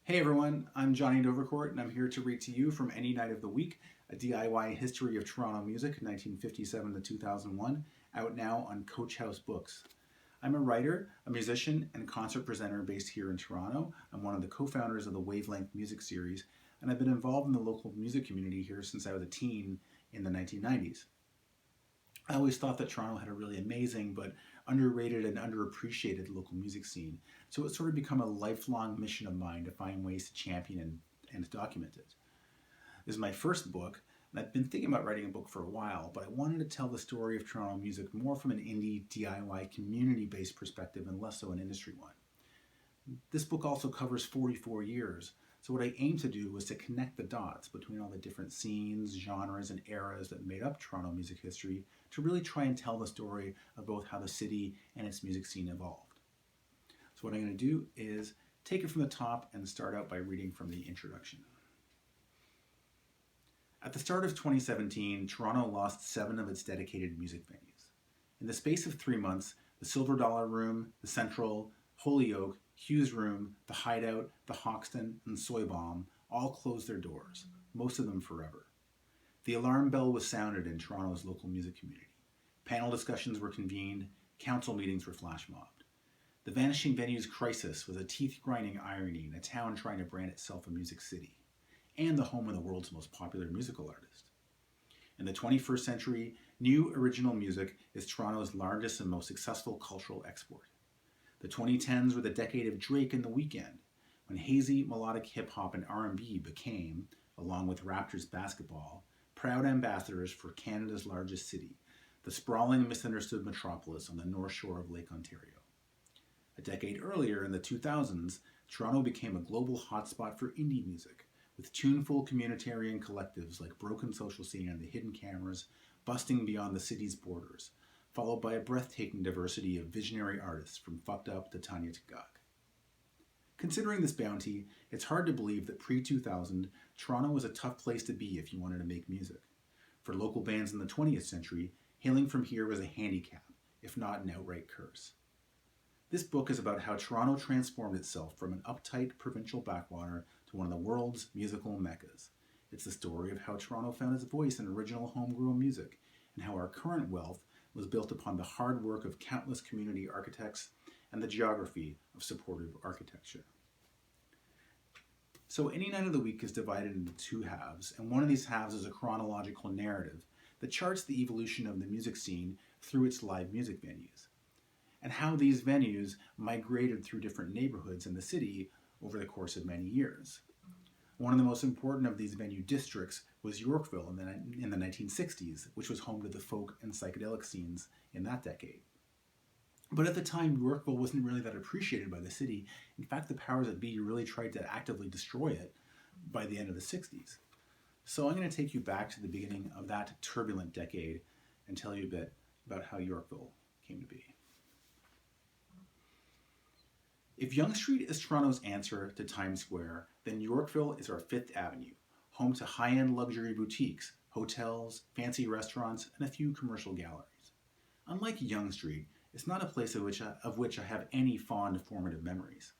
Hey everyone, I'm Jonny Dovercourt and I'm here to read to you from Any Night of the Week, a DIY history of Toronto music 1957 to 2001, out now on Coach House Books. I'm a writer, a musician, and concert presenter based here in Toronto. I'm one of the co-founders of the Wavelength music series, and I've been involved in the local music community here since I was a teen in the 1990s. I always thought that Toronto had a really amazing but underrated and underappreciated local music scene, so it's sort of become a lifelong mission of mine to find ways to champion and document it. This is my first book, and I've been thinking about writing a book for a while, but I wanted to tell the story of Toronto music more from an indie DIY community-based perspective and less so an industry one. This book also covers 44 years, so what I aim to do was to connect the dots between all the different scenes, genres, and eras that made up Toronto music history to really try and tell the story of both how the city and its music scene evolved. So what I'm going to do is take it from the top and start out by reading from the introduction. At the start of 2017, Toronto lost 7 of its dedicated music venues. In the space of 3 months, the Silver Dollar Room, the Central, Holyoke, Hughes Room, the Hideout, the Hoxton, and Soy Bomb all closed their doors, most of them forever. The alarm bell was sounded in Toronto's local music community. Panel discussions were convened, council meetings were flash mobbed. The vanishing venues crisis was a teeth-grinding irony in a town trying to brand itself a music city, and the home of the world's most popular musical artist. In the 21st century, new original music is Toronto's largest and most successful cultural export. The 2010s were the decade of Drake and The Weeknd, when hazy melodic hip-hop and R&B became, along with Raptors basketball, proud ambassadors for Canada's largest city, the sprawling misunderstood metropolis on the north shore of Lake Ontario. A decade earlier, in the 2000s, Toronto became a global hotspot for indie music, with tuneful communitarian collectives like Broken Social Scene and the Hidden Cameras busting beyond the city's borders, followed by a breathtaking diversity of visionary artists from Fucked Up to Tanya Tagaq. Considering this bounty, it's hard to believe that pre-2000, Toronto was a tough place to be if you wanted to make music. For local bands in the 20th century, hailing from here was a handicap, if not an outright curse. This book is about how Toronto transformed itself from an uptight provincial backwater to one of the world's musical meccas. It's the story of how Toronto found its voice in original homegrown music, and how our current wealth was built upon the hard work of countless community architects and the geography of supportive architecture. So Any Night of the Week is divided into 2 halves, and one of these halves is a chronological narrative that charts the evolution of the music scene through its live music venues, and how these venues migrated through different neighborhoods in the city over the course of many years. One of the most important of these venue districts was Yorkville in the 1960s, which was home to the folk and psychedelic scenes in that decade. But at the time, Yorkville wasn't really that appreciated by the city. In fact, the powers that be really tried to actively destroy it by the end of the 60s. So I'm going to take you back to the beginning of that turbulent decade and tell you a bit about how Yorkville came to be. If Yonge Street is Toronto's answer to Times Square, then Yorkville is our Fifth Avenue, home to high-end luxury boutiques, hotels, fancy restaurants, and a few commercial galleries. Unlike Yonge Street, it's not a place of which I have any fond formative memories.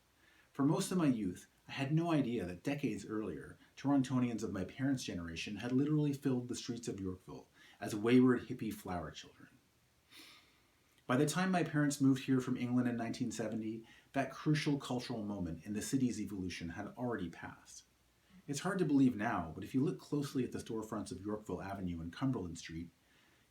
For most of my youth, I had no idea that decades earlier, Torontonians of my parents' generation had literally filled the streets of Yorkville as wayward hippie flower children. By the time my parents moved here from England in 1970, that crucial cultural moment in the city's evolution had already passed. It's hard to believe now, but if you look closely at the storefronts of Yorkville Avenue and Cumberland Street,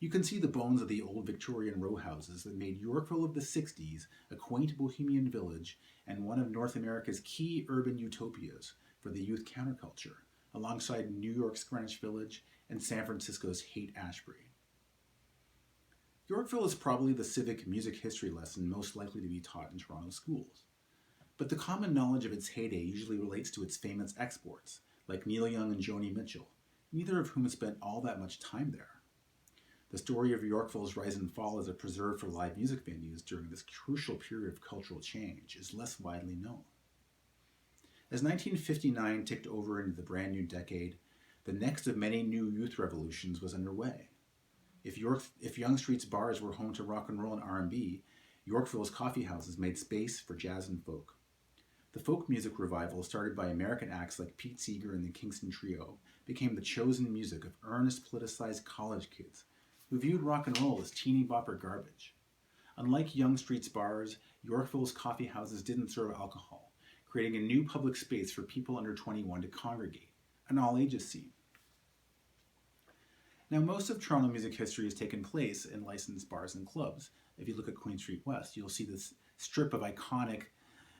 you can see the bones of the old Victorian row houses that made Yorkville of the 60s a quaint bohemian village and one of North America's key urban utopias for the youth counterculture, alongside New York's Greenwich Village and San Francisco's Haight-Ashbury. Yorkville is probably the civic music history lesson most likely to be taught in Toronto schools. But the common knowledge of its heyday usually relates to its famous exports, like Neil Young and Joni Mitchell, neither of whom spent all that much time there. The story of Yorkville's rise and fall as a preserve for live music venues during this crucial period of cultural change is less widely known. As 1959 ticked over into the brand new decade, the next of many new youth revolutions was underway. If Yonge Street's bars were home to rock and roll and R&B, Yorkville's coffee houses made space for jazz and folk. The folk music revival started by American acts like Pete Seeger and the Kingston Trio became the chosen music of earnest politicized college kids who viewed rock and roll as teeny bopper garbage. Unlike Yonge Street's bars, Yorkville's coffee houses didn't serve alcohol, creating a new public space for people under 21 to congregate, an all-ages scene. Now, most of Toronto music history has taken place in licensed bars and clubs. If you look at Queen Street West, you'll see this strip of iconic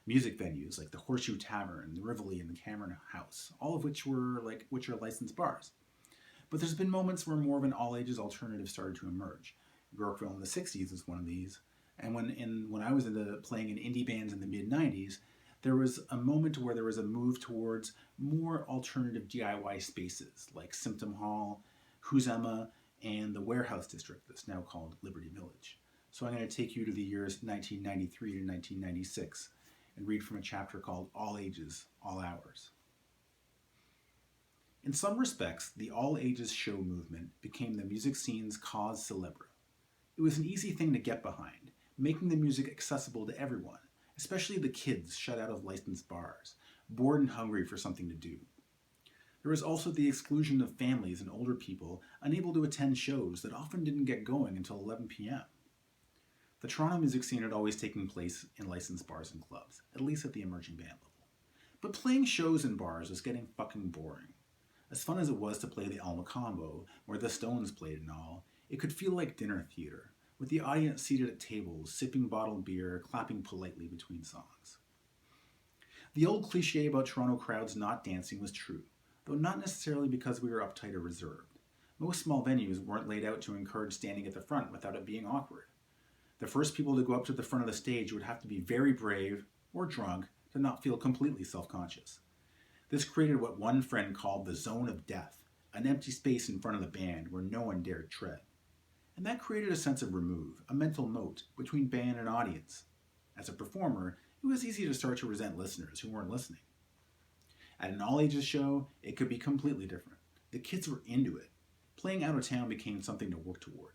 music venues like the Horseshoe Tavern, the Rivoli, and the Cameron House, all of which are licensed bars. But there's been moments where more of an all-ages alternative started to emerge. Yorkville in the 60s is one of these, and when I was playing in indie bands in the mid-90s, there was a moment where there was a move towards more alternative DIY spaces like Symptom Hall, Who's Emma, and the Warehouse District that's now called Liberty Village. So I'm going to take you to the years 1993 to 1996 and read from a chapter called All Ages, All Hours. In some respects, the All Ages show movement became the music scene's cause célèbre. It was an easy thing to get behind, making the music accessible to everyone, especially the kids shut out of licensed bars, bored and hungry for something to do. There was also the exclusion of families and older people unable to attend shows that often didn't get going until 11 p.m. The Toronto music scene had always taken place in licensed bars and clubs, at least at the emerging band level. But playing shows in bars was getting fucking boring. As fun as it was to play the Alma Combo, where the Stones played and all, it could feel like dinner theater, with the audience seated at tables, sipping bottled beer, clapping politely between songs. The old cliche about Toronto crowds not dancing was true, though not necessarily because we were uptight or reserved. Most small venues weren't laid out to encourage standing at the front without it being awkward. The first people to go up to the front of the stage would have to be very brave, or drunk, to not feel completely self-conscious. This created what one friend called the zone of death, an empty space in front of the band where no one dared tread. And that created a sense of remove, a mental moat between band and audience. As a performer, it was easy to start to resent listeners who weren't listening. At an all-ages show, it could be completely different. The kids were into it. Playing out of town became something to work toward.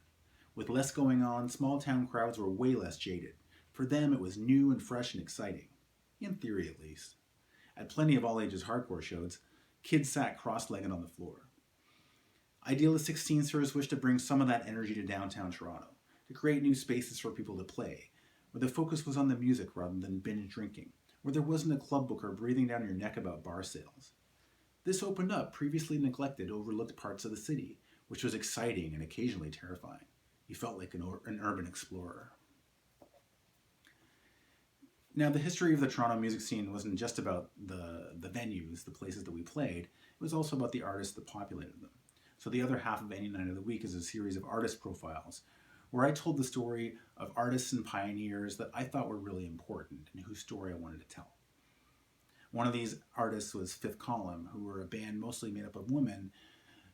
With less going on, small-town crowds were way less jaded. For them, it was new and fresh and exciting. In theory, at least. At plenty of all-ages hardcore shows, kids sat cross-legged on the floor. Idealistic scenesters wished to bring some of that energy to downtown Toronto, to create new spaces for people to play, where the focus was on the music rather than binge drinking, where there wasn't a club booker breathing down your neck about bar sales. This opened up previously neglected, overlooked parts of the city, which was exciting and occasionally terrifying. You felt like an urban explorer. Now, the history of the Toronto music scene wasn't just about the venues, the places that we played. It was also about the artists that populated them. So the other half of Any Night of the Week is a series of artist profiles, where I told the story of artists and pioneers that I thought were really important and whose story I wanted to tell. One of these artists was Fifth Column, who were a band mostly made up of women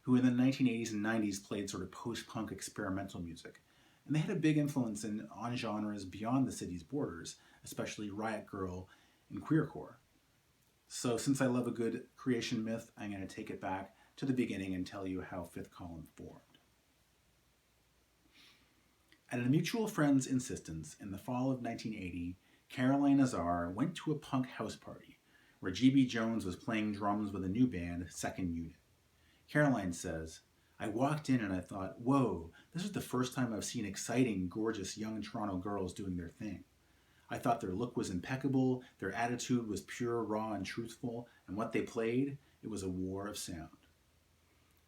who in the 1980s and 90s played sort of post-punk experimental music. And they had a big influence on genres beyond the city's borders, especially Riot Grrrl and queercore. So since I love a good creation myth, I'm going to take it back to the beginning and tell you how Fifth Column formed. At a mutual friend's insistence, in the fall of 1980, Caroline Azar went to a punk house party where G.B. Jones was playing drums with a new band, Second Unit. Caroline says, "I walked in and I thought, whoa, this is the first time I've seen exciting, gorgeous young Toronto girls doing their thing. I thought their look was impeccable, their attitude was pure, raw, and truthful, and what they played, it was a war of sound."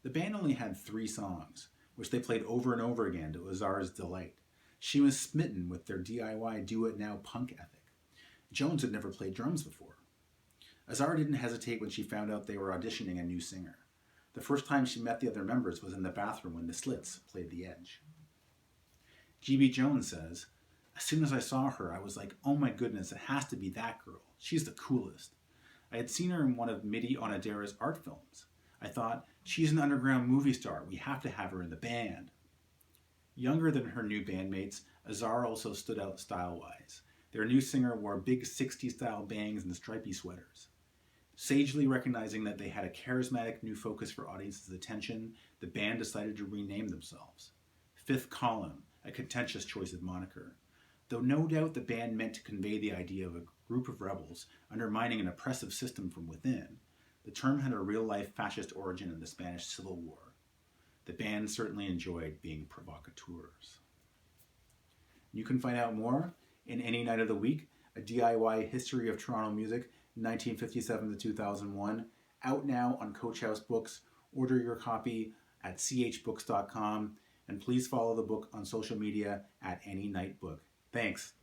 The band only had 3 songs, which they played over and over again to Azar's delight. She was smitten with their D.I.Y. do-it-now punk ethic. Jones had never played drums before. Azar didn't hesitate when she found out they were auditioning a new singer. The first time she met the other members was in the bathroom when the Slits played The Edge. G.B. Jones says, "As soon as I saw her, I was like, oh my goodness, it has to be that girl. She's the coolest. I had seen her in one of Midi Onodera's art films. I thought, she's an underground movie star. We have to have her in the band." Younger than her new bandmates, Azar also stood out style-wise. Their new singer wore big 60s-style bangs and stripy sweaters. Sagely recognizing that they had a charismatic new focus for audiences' attention, the band decided to rename themselves. Fifth Column, a contentious choice of moniker, though no doubt the band meant to convey the idea of a group of rebels undermining an oppressive system from within, the term had a real-life fascist origin in the Spanish Civil War. The band certainly enjoyed being provocateurs. You can find out more in Any Night of the Week, a DIY history of Toronto music, 1957 to 2001, out now on Coach House Books. Order your copy at chbooks.com, and please follow the book on social media at Any Night Book. Thanks.